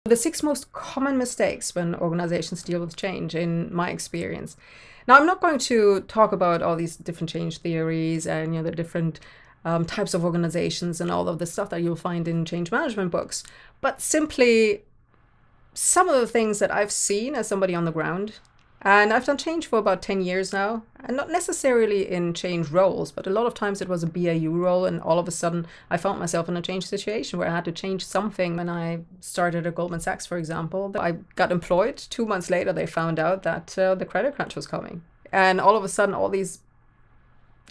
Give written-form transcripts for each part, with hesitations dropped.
The 6 most common mistakes when organizations deal with change, in my experience. Now, I'm not going to talk about all these different change theories and the different types of organizations and all of the stuff that you'll find in change management books, but simply some of the things that I've seen as somebody on the ground. And I've done change for about 10 years now, and not necessarily in change roles, but a lot of times it was a BAU role, and all of a sudden I found myself in a change situation where I had to change something. When I started at Goldman Sachs, for example, I got employed. 2 months later, they found out that the credit crunch was coming. And all of a sudden, all these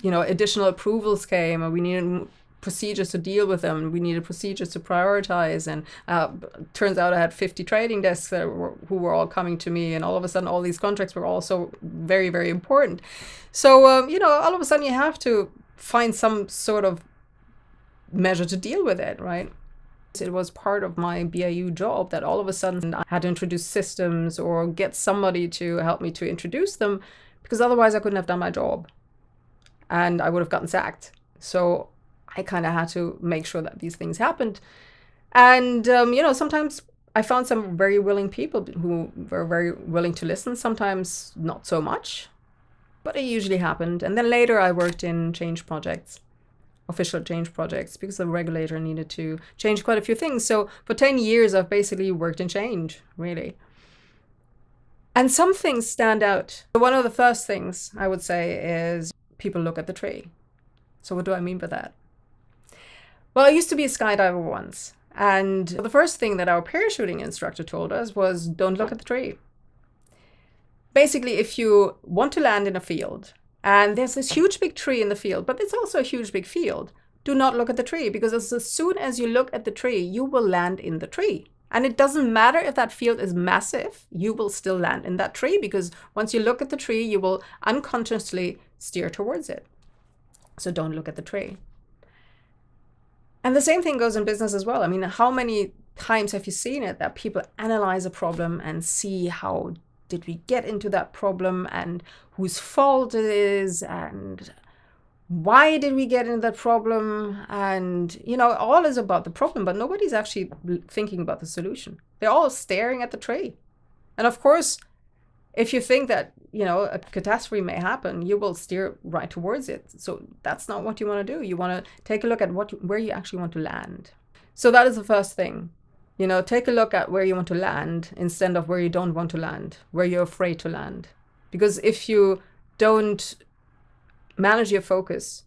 additional approvals came, and we needed procedures to deal with them. We needed procedures to prioritize, and turns out I had 50 trading desks who were all coming to me, and all of a sudden all these contracts were also very, very important. So all of a sudden you have to find some sort of measure to deal with it, right? It was part of my BAU job that all of a sudden I had to introduce systems or get somebody to help me to introduce them, because otherwise I couldn't have done my job and I would have gotten sacked. So I kind of had to make sure that these things happened. And, sometimes I found some very willing people who were very willing to listen, sometimes not so much, but it usually happened. And then later I worked in change projects, official change projects, because the regulator needed to change quite a few things. So for 10 years, I've basically worked in change, really. And some things stand out. One of the first things I would say is people look at the tree. So what do I mean by that? Well, I used to be a skydiver once, and the first thing that our parachuting instructor told us was, don't look at the tree. Basically, if you want to land in a field, and there's this huge big tree in the field, but it's also a huge big field, do not look at the tree, because as soon as you look at the tree, you will land in the tree. And it doesn't matter if that field is massive, you will still land in that tree, because once you look at the tree, you will unconsciously steer towards it. So don't look at the tree. And the same thing goes in business as well. I mean, how many times have you seen it that people analyze a problem and see how did we get into that problem and whose fault it is and why did we get into that problem? And, all is about the problem, but nobody's actually thinking about the solution. They're all staring at the tree. And of course, if you think that, a catastrophe may happen, you will steer right towards it. So that's not what you want to do. You want to take a look at where you actually want to land. So that is the first thing. Take a look at where you want to land instead of where you don't want to land, where you're afraid to land. Because if you don't manage your focus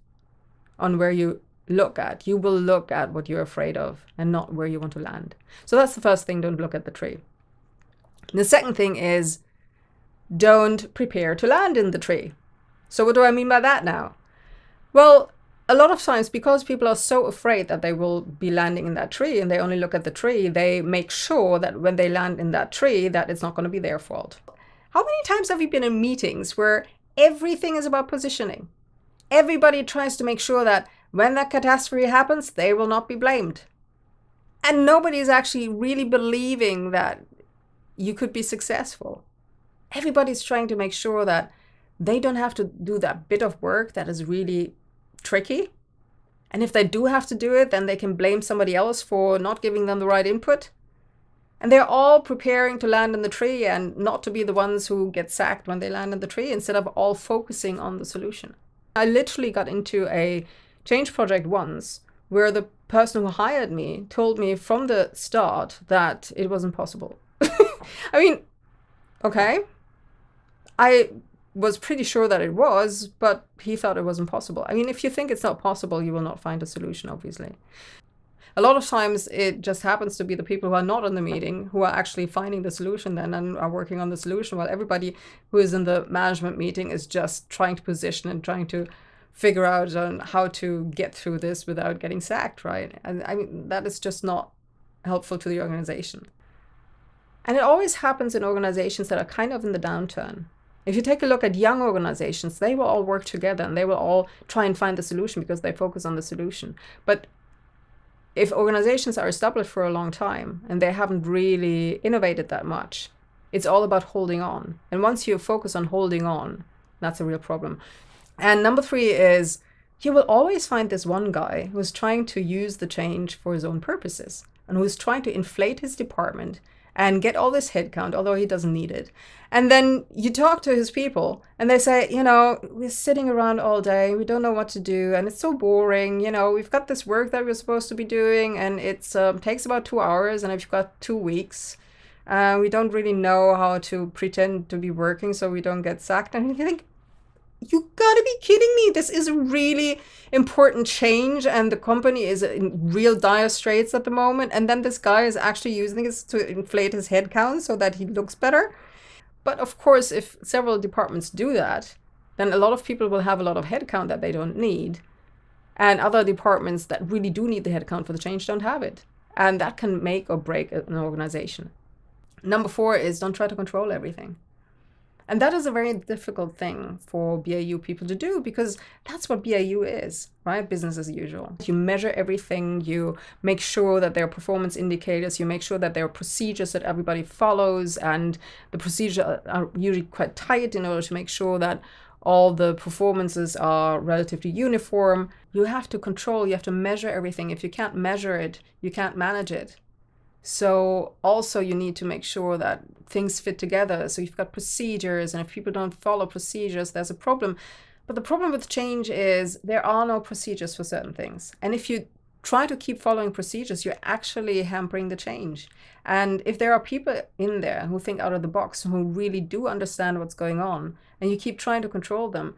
on where you look at, you will look at what you're afraid of and not where you want to land. So that's the first thing, don't look at the tree. And the second thing is, don't prepare to land in the tree. So what do I mean by that now? Well, a lot of times, because people are so afraid that they will be landing in that tree and they only look at the tree, they make sure that when they land in that tree, that it's not going to be their fault. How many times have you been in meetings where everything is about positioning? Everybody tries to make sure that when that catastrophe happens, they will not be blamed. And nobody is actually really believing that you could be successful. Everybody's trying to make sure that they don't have to do that bit of work that is really tricky. And if they do have to do it, then they can blame somebody else for not giving them the right input. And they're all preparing to land in the tree and not to be the ones who get sacked when they land in the tree, instead of all focusing on the solution. I literally got into a change project once where the person who hired me told me from the start that it wasn't possible. I mean, okay. I was pretty sure that it was, but he thought it wasn't possible. I mean, if you think it's not possible, you will not find a solution, obviously. A lot of times it just happens to be the people who are not in the meeting who are actually finding the solution then and are working on the solution, while everybody who is in the management meeting is just trying to position and trying to figure out on how to get through this without getting sacked, right? And I mean, that is just not helpful to the organization. And it always happens in organizations that are kind of in the downturn. If you take a look at young organizations, they will all work together and they will all try and find the solution because they focus on the solution. But if organizations are established for a long time and they haven't really innovated that much, it's all about holding on. And once you focus on holding on, that's a real problem. And number 3 is, you will always find this one guy who's trying to use the change for his own purposes. and who's trying to inflate his department and get all this headcount, although he doesn't need it. And then you talk to his people and they say, we're sitting around all day, we don't know what to do, and it's so boring. We've got this work that we're supposed to be doing, and it takes about 2 hours, and I've got 2 weeks. We don't really know how to pretend to be working so we don't get sacked. And you think, you gotta be kidding me. This is a really important change, and the company is in real dire straits at the moment. And then this guy is actually using this to inflate his headcount so that he looks better. But of course, if several departments do that, then a lot of people will have a lot of headcount that they don't need. And other departments that really do need the headcount for the change don't have it. And that can make or break an organization. Number 4 is don't try to control everything. And that is a very difficult thing for BAU people to do, because that's what BAU is, right? Business as usual. You measure everything, you make sure that there are performance indicators, you make sure that there are procedures that everybody follows, and the procedures are usually quite tight in order to make sure that all the performances are relatively uniform. You have to control, you have to measure everything. If you can't measure it, you can't manage it. So also you need to make sure that things fit together. So you've got procedures, and if people don't follow procedures, there's a problem. But the problem with change is there are no procedures for certain things. And if you try to keep following procedures, you're actually hampering the change. And if there are people in there who think out of the box, who really do understand what's going on, and you keep trying to control them,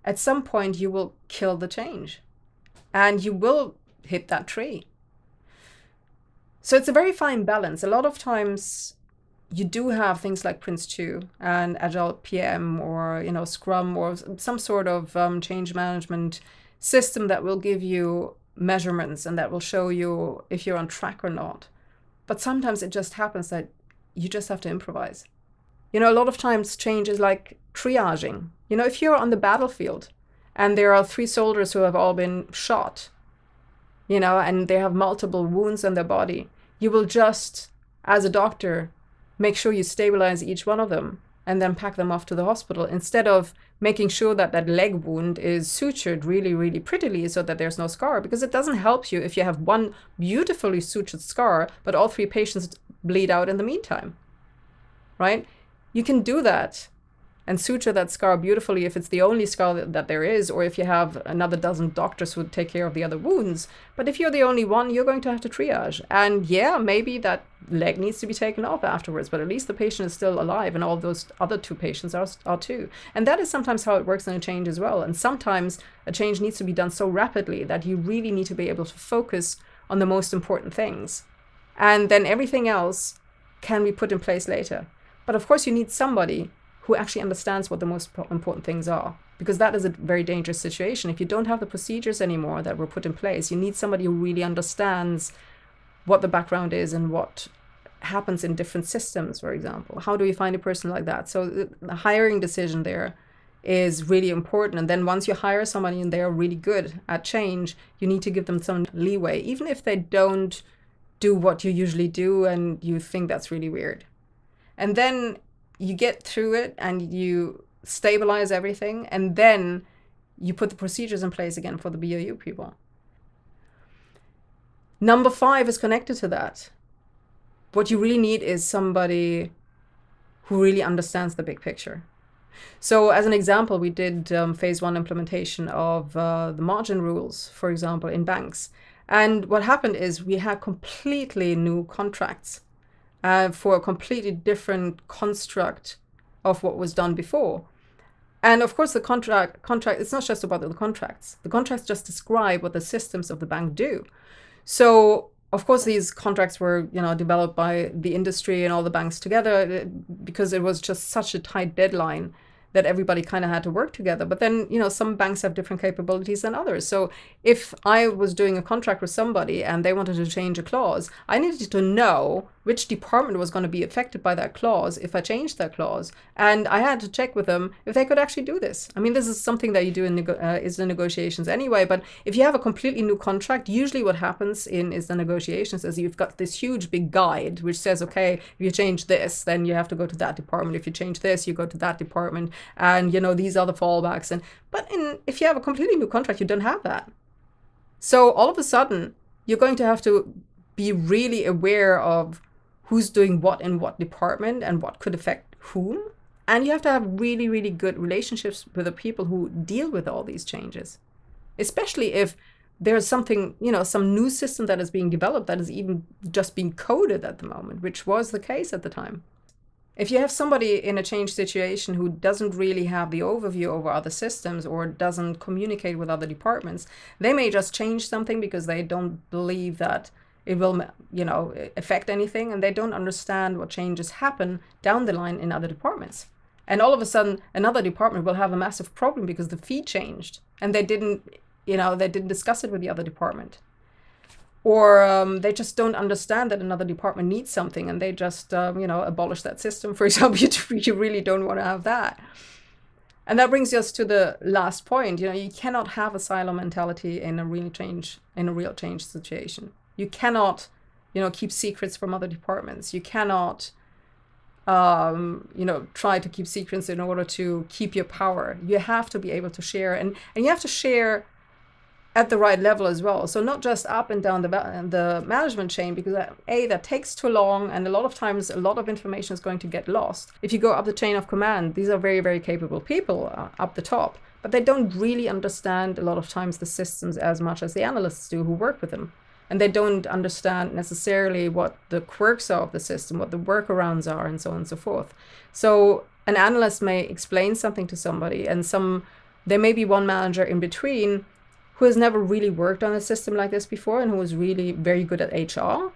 at some point you will kill the change and you will hit that tree. So it's a very fine balance. A lot of times you do have things like Prince2 and Agile PM or Scrum or some sort of change management system that will give you measurements and that will show you if you're on track or not. But sometimes it just happens that you just have to improvise. A lot of times change is like triaging. If you're on the battlefield and there are 3 soldiers who have all been shot, and they have multiple wounds on their body, you will just, as a doctor, make sure you stabilize each one of them and then pack them off to the hospital, instead of making sure that that leg wound is sutured really, really prettily so that there's no scar. Because it doesn't help you if you have one beautifully sutured scar, but all 3 patients bleed out in the meantime, right? You can do that and suture that scar beautifully if it's the only scar that there is, or if you have another dozen doctors who take care of the other wounds. But if you're the only one, you're going to have to triage. And yeah, maybe that leg needs to be taken off afterwards, but at least the patient is still alive, and all those other 2 patients are too. And that is sometimes how it works in a change as well. And sometimes a change needs to be done so rapidly that you really need to be able to focus on the most important things. And then everything else can be put in place later. But of course, you need somebody who actually understands what the most important things are, because that is a very dangerous situation. If you don't have the procedures anymore that were put in place, you need somebody who really understands what the background is and what happens in different systems, for example. How do you find a person like that? So the hiring decision there is really important. And then once you hire somebody and they're really good at change, you need to give them some leeway, even if they don't do what you usually do and you think that's really weird. And then you get through it and you stabilize everything, and then you put the procedures in place again for the BAU people. Number 5 is connected to that. What you really need is somebody who really understands the big picture. So as an example, we did phase 1 implementation of the margin rules, for example, in banks. And what happened is we had completely new contracts for a completely different construct of what was done before. And of course, the contract, it's not just about the contracts. The contracts just describe what the systems of the bank do. So of course, these contracts were, developed by the industry and all the banks together, because it was just such a tight deadline that everybody kind of had to work together. But then, some banks have different capabilities than others. So if I was doing a contract with somebody and they wanted to change a clause, I needed to know which department was going to be affected by that clause if I changed that clause. And I had to check with them if they could actually do this. I mean, this is something that you do in the negotiations anyway. But if you have a completely new contract, usually what happens is the negotiations is you've got this huge big guide which says, okay, if you change this, then you have to go to that department. If you change this, you go to that department. And, these are the fallbacks. But if you have a completely new contract, you don't have that. So all of a sudden, you're going to have to be really aware of who's doing what in what department and what could affect whom. And you have to have really, really good relationships with the people who deal with all these changes, especially if there's something, some new system that is being developed that is even just being coded at the moment, which was the case at the time. If you have somebody in a change situation who doesn't really have the overview over other systems or doesn't communicate with other departments, they may just change something because they don't believe that it will, affect anything, and they don't understand what changes happen down the line in other departments. And all of a sudden, another department will have a massive problem because the fee changed, and they didn't discuss it with the other department. Or they just don't understand that another department needs something, and they just, abolish that system, for example. You really don't want to have that. And that brings us to the last point. You cannot have a silo mentality in a real change situation. You cannot, keep secrets from other departments. You cannot, try to keep secrets in order to keep your power. You have to be able to share, and you have to share at the right level as well. So not just up and down the management chain, because that takes too long, and a lot of times a lot of information is going to get lost. If you go up the chain of command, these are very, very capable people up the top, but they don't really understand a lot of times the systems as much as the analysts do who work with them. And they don't understand necessarily what the quirks are of the system, what the workarounds are, and so on and so forth. So an analyst may explain something to somebody, and there may be one manager in between who has never really worked on a system like this before and who is really very good at HR,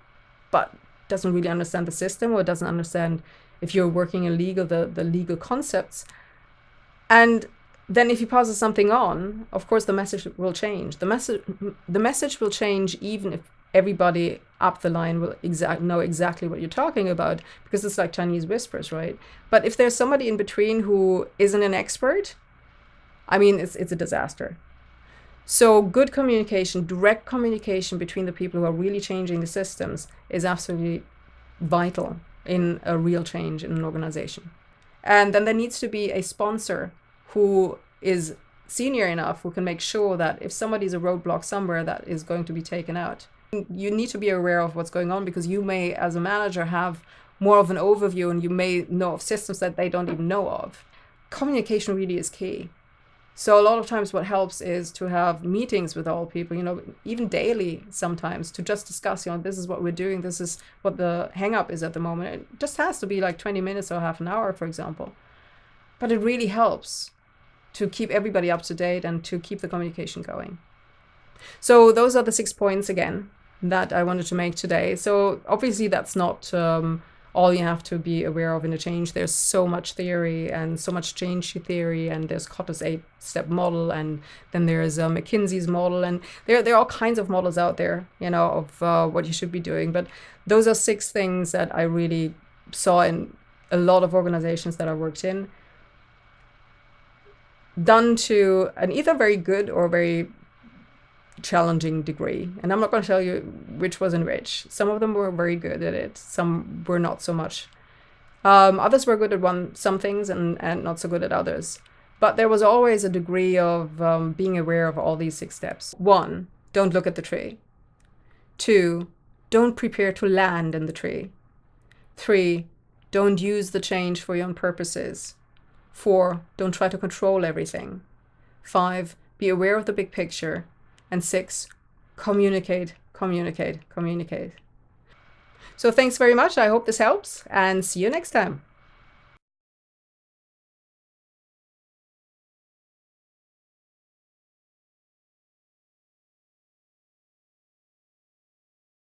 but doesn't really understand the system, or doesn't understand, if you're working in legal, the legal concepts. And then if he passes something on, of course the message will change. The message will change even if everybody up the line will know exactly what you're talking about, because it's like Chinese whispers, right? But if there's somebody in between who isn't an expert, it's a disaster. So good communication, direct communication between the people who are really changing the systems is absolutely vital in a real change in an organization. And then there needs to be a sponsor who is senior enough, who can make sure that if somebody's a roadblock somewhere, that is going to be taken out. You need to be aware of what's going on, because you may, as a manager, have more of an overview, and you may know of systems that they don't even know of. Communication really is key. So a lot of times what helps is to have meetings with all people, even daily sometimes, to just discuss, this is what we're doing, this is what the hang up is at the moment. It just has to be like 20 minutes or half an hour, for example. But it really helps to keep everybody up to date and to keep the communication going. So those are the 6 points, again, that I wanted to make today. So obviously that's not all you have to be aware of in a change. There's so much theory and so much change theory, and there's Kotter's 8-step model, and then there's McKinsey's model, and there are all kinds of models out there, of what you should be doing. But those are 6 things that I really saw in a lot of organizations that I worked in, done to an either very good or very challenging degree. And I'm not going to tell you which was in which. Some of them were very good at it, some were not so much. Others were good at some things and not so good at others. But there was always a degree of being aware of all these 6 steps. 1, don't look at the tree. 2, don't prepare to land in the tree. 3, don't use the change for your own purposes. 4, don't try to control everything. 5, be aware of the big picture. And 6, communicate. So thanks very much. I hope this helps, and see you next time.